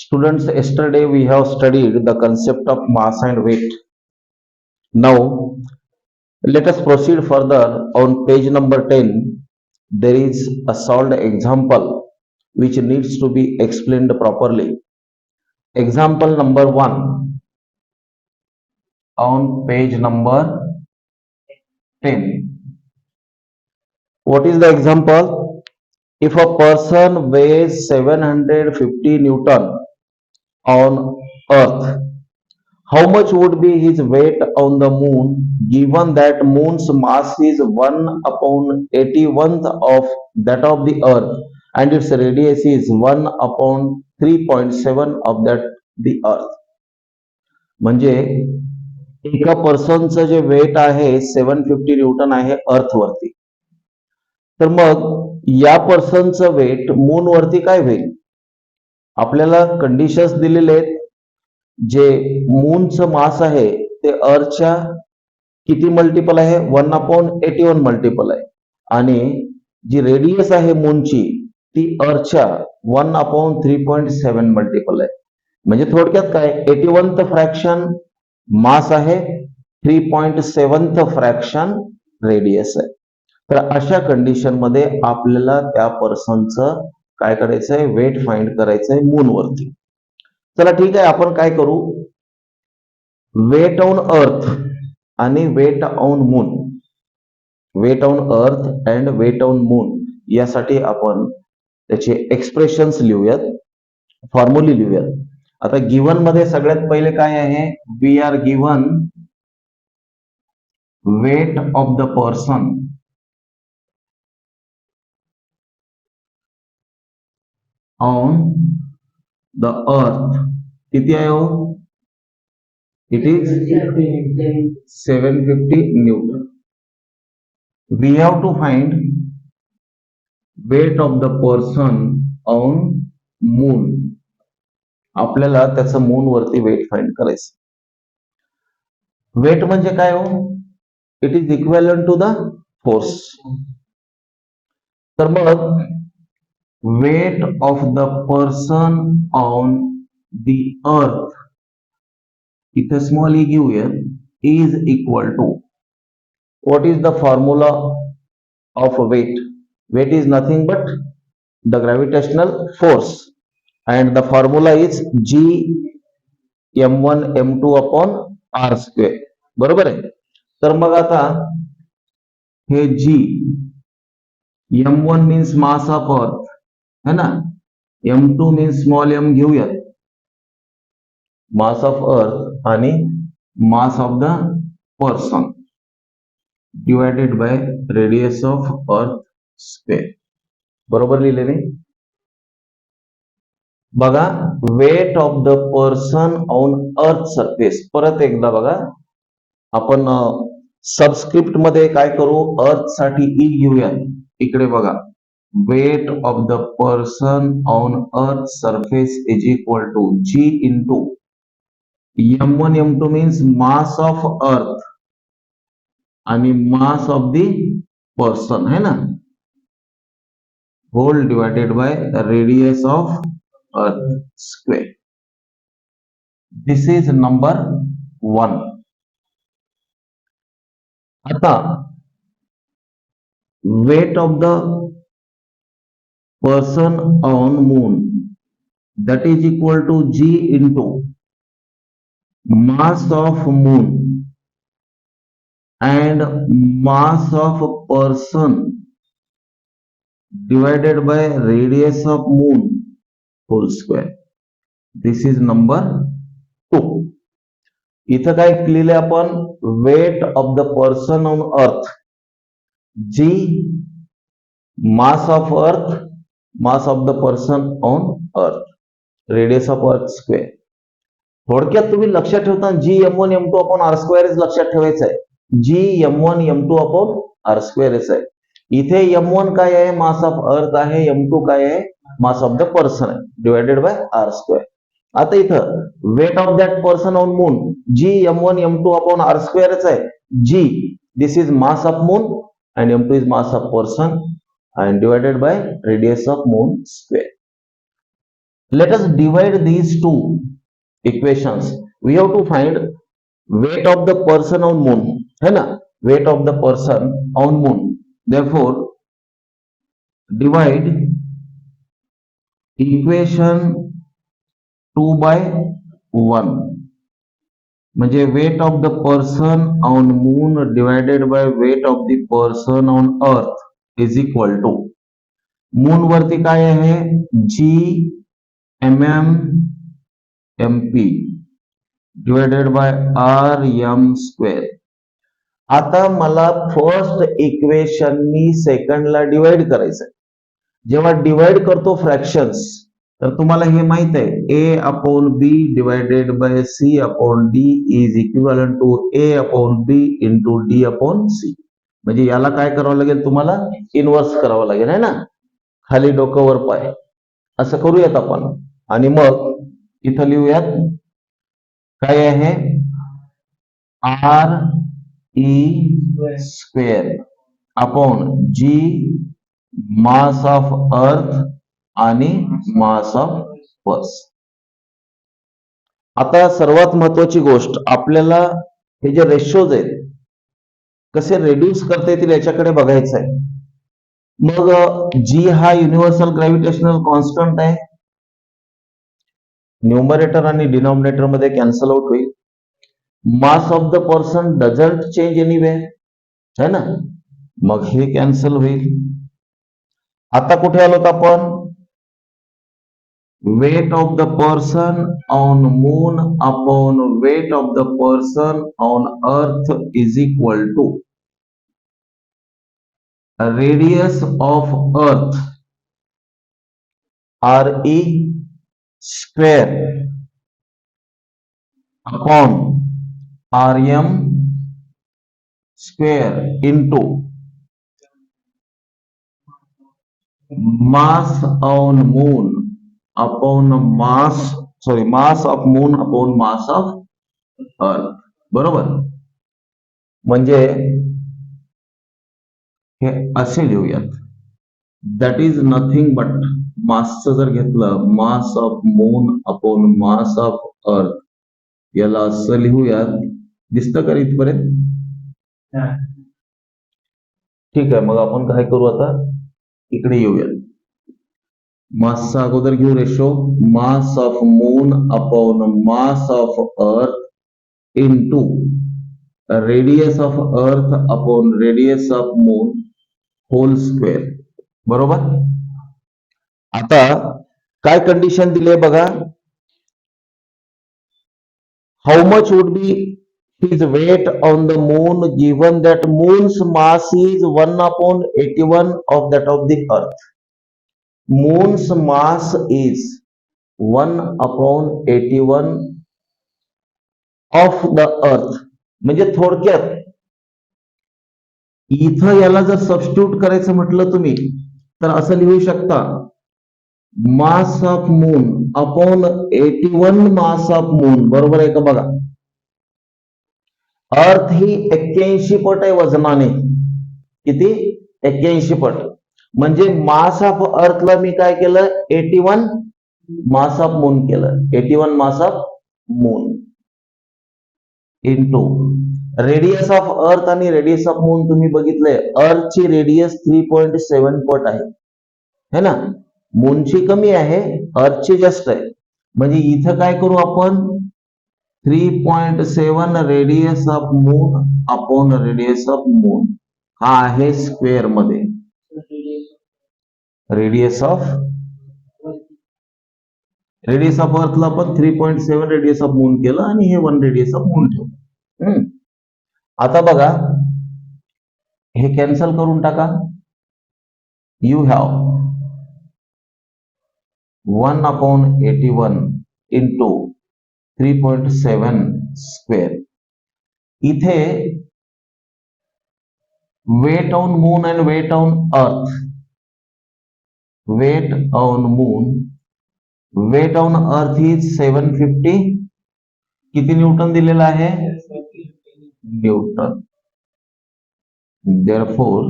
Students, yesterday we have studied the concept of mass and weight. Now, let us proceed further. On page number 10, there is a solved example which needs to be explained properly. Example number 1 on page number 10. What is the example? If a person weighs 750 Newton on earth, how much would be his weight on the moon given that moon's mass is 1 upon 81th of that of the earth and its radius is 1 upon 3.7 of that the earth. म्हणजे एका पर्सनचं जे weight आहे 750 Newton आहे अर्थवरती. तर मग या पर्सनचं weight moon वरती काय होईल? आपल्याला कंडिशन्स दिलेले आहेत. जे मूनचं मास आहे ते अर्थच्या किती मल्टिपल आहे? 1 अपॉन 81 मल्टिपल आहे. आणि जी रेडियस आहे मूनची ती अर्थच्या 1 अपॉन 3.7 मल्टिपल आहे. म्हणजे थोडक्यात काय, 81th फ्रॅक्शन मास आहे, 3.7th फ्रॅक्शन रेडियस आहे. तर अशा कंडिशन मध्ये आपल्याला त्या पर्सनचं काय करायचंय? वेट फाइंड करायचंय मून वरती. चला ठीक आहे, आपण काय करू, वेट ऑन अर्थ आणि weight on moon, weight on earth and weight on moon यासाठी आपण त्याचे एक्सप्रेशन्स लिहूयात, फॉर्म्युले लिहूयात. आता गिव्हन मध्ये सगळ्यात पहिले काय आहे? We are given weight of the person on the earth. किती आहे हो? It is 750 newton. We have to find weight of the person on moon. आपल्याला त्याचं मून वरती वेट फाइंड करायचं. वेट म्हणजे काय हो? It is equivalent to the force. तर मग weight of the person on the earth, इथे स्मॉल e घेऊया, is equal to, what is the formula of weight? Weight is nothing but the gravitational force and the formula is g m1 m2 upon r square. बरोबर आहे. तर मग आता हे g m1 means mass of earth है ना, m2 means small m घेऊयात, मास of earth आणि mass of the person divided by radius of earth square. बरोबर लिहिले नाही? बघा, weight of the person on earth surface. परत एकदा बघा, आपण सबस्क्रिप्ट मध्ये काय करू, अर्थ साठी ई घेऊया. इकडे बघा, weight of the person on earth surface is equal to g into m1 m2 means mass of earth आणि mass of the person है ना, whole divided by radius of earth square. This is number 1. आता weight of the person on moon, that is equal to g into mass of moon and mass of person divided by radius of moon whole square. This is number 2. इथं काय लिहिले आपण? Weight of the person on earth, G mass of earth, mass of the person on earth, radius of earth square. थोडक्यात तुम्ही लक्षात ठेवताना जी m1 m2 upon R square लक्षात ठेवायचं आहे. जी m1 m2 upon R square आहे. इथे m1 काय आहे? मास ऑफ अर्थ आहे. m2 काय आहे? मास ऑफ द पर्सन आहे, डिवायडेड बाय आर स्क्वेअर. आता इथं weight of that person on moon, G m1 m2 upon R स्क्वेअरच आहे. G, this is mass of moon and m2 is mass of person and divided by radius of moon square. Let us divide these two equations. We have to find weight of the person on moon, है ना? Weight of the person on moon. Therefore, divide equation 2 by 1. म्हणजे weight of the person on moon divided by weight of the person on earth is equal to moon वरती काय आहे जी MP divided by RM². आता मला first इक्वेशननी सेकंडला divide करायचंय. जेव्हा divide करतो fractions तर तुम्हाला हे माहित आहे A/B divided by C/D is equivalent to A/B into D/C. म्हणजे याला काय करावं लागेल तुम्हाला इन्व्हर्स करावं लागेल है ना. खाली डोकं वर पाय असं करूयात आपण आणि मग इथं लिहूयात काय आहे RE² upon G mass of earth आणि मास ऑफ पर्स. आता सर्वात महत्वाची गोष्ट आपल्याला हे जे रेशोज आहेत कसे रेड्यूस करता येतील याच्याकडे बघायचं आहे. मग G हा युनिव्हर्सल ग्रॅव्हिटेशनल कॉन्स्टंट आहे. न्यूमरेटर आणि डिनॉमिनेटर मध्ये कॅन्सल आउट होईल. मास of the person doesn't change anyway है ना. मग हे कॅन्सल होईल. आता कुठे आलोत आपण weight of the person on moon upon weight of the person on earth is equal to radius of earth RE square upon RM square into mass on moon upon mass of moon upon mass of earth. बरोबर. म्हणजे हे असे लिहूयात that is nothing but मासचं जर घेतलं मास of moon upon mass of अर्थ याला असं लिहूयात. दिसतं का इथपर्यंत? ठीक आहे. मग आपण काय करू आता इकडे येऊयात. मासचा अगोदर घेऊ ratio mass of moon upon mass of earth into radius of earth upon radius of moon whole square. बरोबर. आता काय कंडिशन दिली आहे बघा. How much would be his weight on the moon given that moon's mass is 1/81 of that of the earth. Moon's mass is 1/81 of the earth. म्हणजे थोडक्यात इथं याला जर सबस्टिट्यूट करायचं म्हटलं तुम्ही तर असं लिहू शकता मास of moon upon 81 mass of moon. बरोबर आहे का बघा. अर्थ ही 81 पट आहे वजनाने. किती? 81 पट. म्हणजे मास ऑफ अर्थला मी काय केलं 81 मास ऑफ मून केलं. 81 मास of moon into radius of earth आणि रेडियस ऑफ मून तुम्ही बघितलंय अर्थची रेडियस 3.7 पट आहे है ना. मूनची कमी आहे अर्थची जास्त आहे. म्हणजे इथं काय करू आपण 3.7 radius of moon upon radius of moon हा आहे स्क्वेअर मध्ये. रेडियस ऑफ अर्थला आपण 3.7 रेडियस ऑफ मून केलं आणि हे 1 रेडियस ऑफ मून ठेवलं. आता बघा हे कॅन्सल करून टाका. You have 1/81 into 3.7 square. इथे weight on moon and weight on earth. Weight on moon weight on earth is 750. किती न्यूटन दिलेला आहे? Newton. Therefore,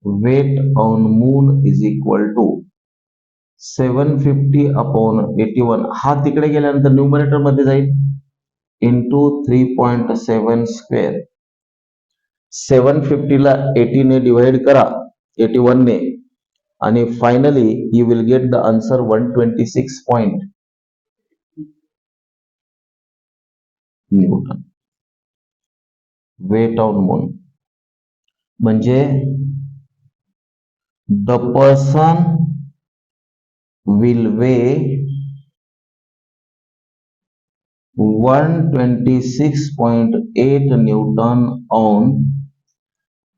weight on moon is equal to 750 upon 81 हा तिकडे गेल्यानंतर न्यूमरेटर मध्ये जाईल इंटू 3.7 स्क्वेअर. 750 ला 80 ने डिवाइड करा 81 ने आणि finally you will get the answer 126 point newton weight on moon. म्हणजे the person will weigh 126.8 Newton on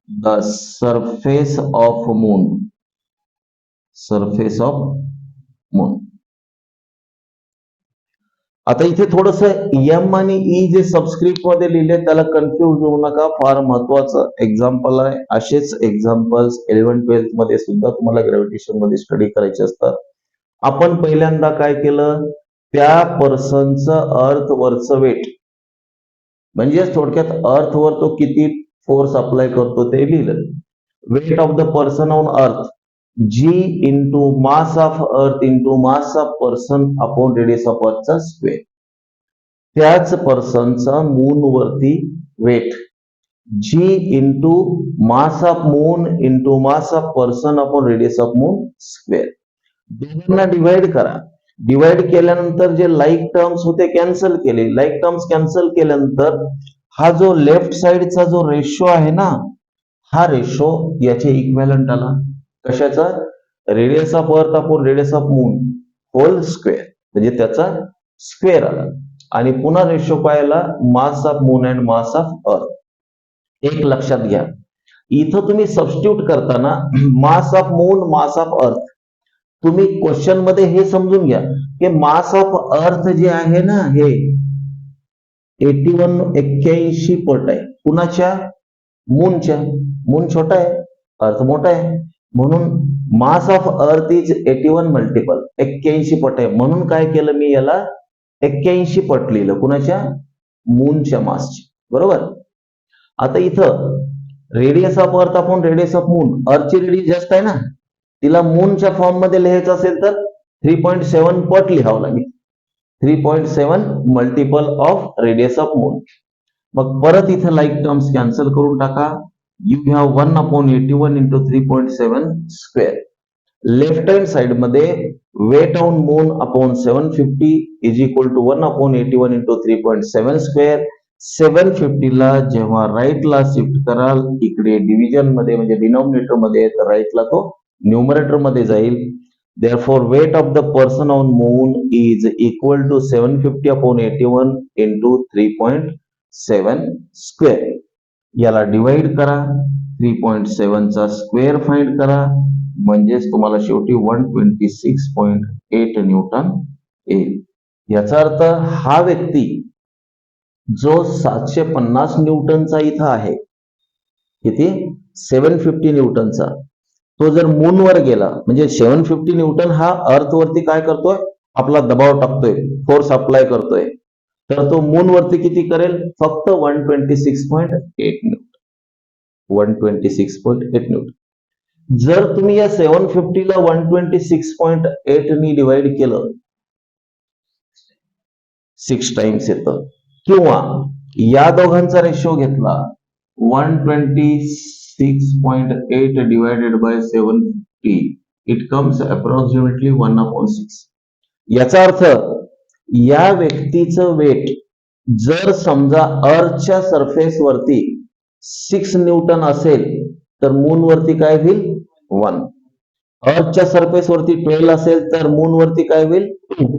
the surface of moon. Surface of moon. आता इथे थोडस एम आणि ई जे सबस्क्रिप्ट मध्ये लिहिले त्याला कन्फ्युज होऊ नका. फार महत्वाचं एक्झाम्पल आहे. असेच एक्झाम्पल्स 11-12 मध्ये सुद्धा तुम्हाला ग्रॅव्हिटेशन मध्ये स्टडी करायचे असतात. आपण पहिल्यांदा काय केलं, त्या पर्सनचं अर्थवरचं वेट म्हणजे थोडक्यात अर्थवर तो किती फोर्स अप्लाय करतो ते लिहिलं. Weight of the person on earth G into mass of earth into mass of person upon radius of अर्थचा स्क्वेअर. त्याच पर्सनचा मून वरती weight G into mass of moon into mass of person upon radius of moon square. दोघांना divide करा. Divide केल्यानंतर जे like terms होते cancel केले. लाईक टर्म्स कॅन्सल केल्यानंतर हा जो लेफ्ट साइडचा जो रेशो आहे ना, हा रेशो याचे इक्विव्हॅलंट आला. कशाचा? Radius of earth upon radius of moon whole square, म्हणजे त्याचा स्क्वेअर आला. आणि पुन्हा रेशो काय आला? Mass of moon and mass of earth. एक लक्षात घ्या, इथं तुम्ही सबस्टिट्यूट करताना mass of moon mass of earth, तुम्ही क्वेश्चन मध्ये हे समजून घ्या की मास ऑफ अर्थ जे आहे ना हे 81 पट आहे. कुणाच्या? मूनच्या. मून छोटा आहे, अर्थ मोठा आहे, म्हणून मास ऑफ अर्थ इज 81 मल्टिपल 81 पट आहे. म्हणून काय केलं मी, याला 81 पट लिहिलं. कुणाच्या? मूनच्या मासची. बरोबर. आता इथं radius of earth upon radius of moon, अर्थची रेडियस जास्त आहे ना, तिला मूनच्या फॉर्म मध्ये लिहायचं असेल तर 3.7 पट लिहावं लागेल. 3.7 multiple of radius of moon. मग परत इथे लाईक टर्म्स कॅन्सल करून टाका. You have 1 upon 81 into 3.7 square. Left hand side मध्ये weight on moon upon 750 is equal to 1 upon 81 into 3.7 square. 750 ला जेव्हा राईटला शिफ्ट कराल इकडे डिव्हिजन मध्ये म्हणजे डिनॉमिनेटर मध्ये, तर राईटला तो न्यूमरेटर मध्ये जाईल. Therefore, weight of the person on moon is equal to 750 upon 81 into 3.7 square. याला डिवाइड करा, 3.7 चा स्क्वेअर फाइंड करा, म्हणजेच तुम्हाला शेवटी 126.8 न्यूटन येईल. याचा अर्थ हा व्यक्ती जो 750 न्यूटनचा इथं आहे, किती? 750 न्यूटनचा, तो जर मूनवर गेला म्हणजे 750 न्यूटन हा अर्थवरती काय करतोय? आपला दबाव टाकतोय, फोर्स अप्लाय करतोय. तर तो मूनवरती किती करेल? फक्त 126.8 न्यूटन. 126.8 न्यूटन. जर तुम्ही या 750 ला 126.8 नी डिवाइड केलं, 6 टाइम्स येतं. किंवा या दोघांचा रेशो घेतला 126.8 divided by 750, it comes approximately 1/6. याचा अर्थ या व्यक्तीचं वेट जर समजा अर्थच्या सरफेस वरती 6 न्यूटन असेल तर मून वरती काय होईल? 1. अर्थच्या सरफेस वरती 12 असेल तर मून वरती काय होईल? 2.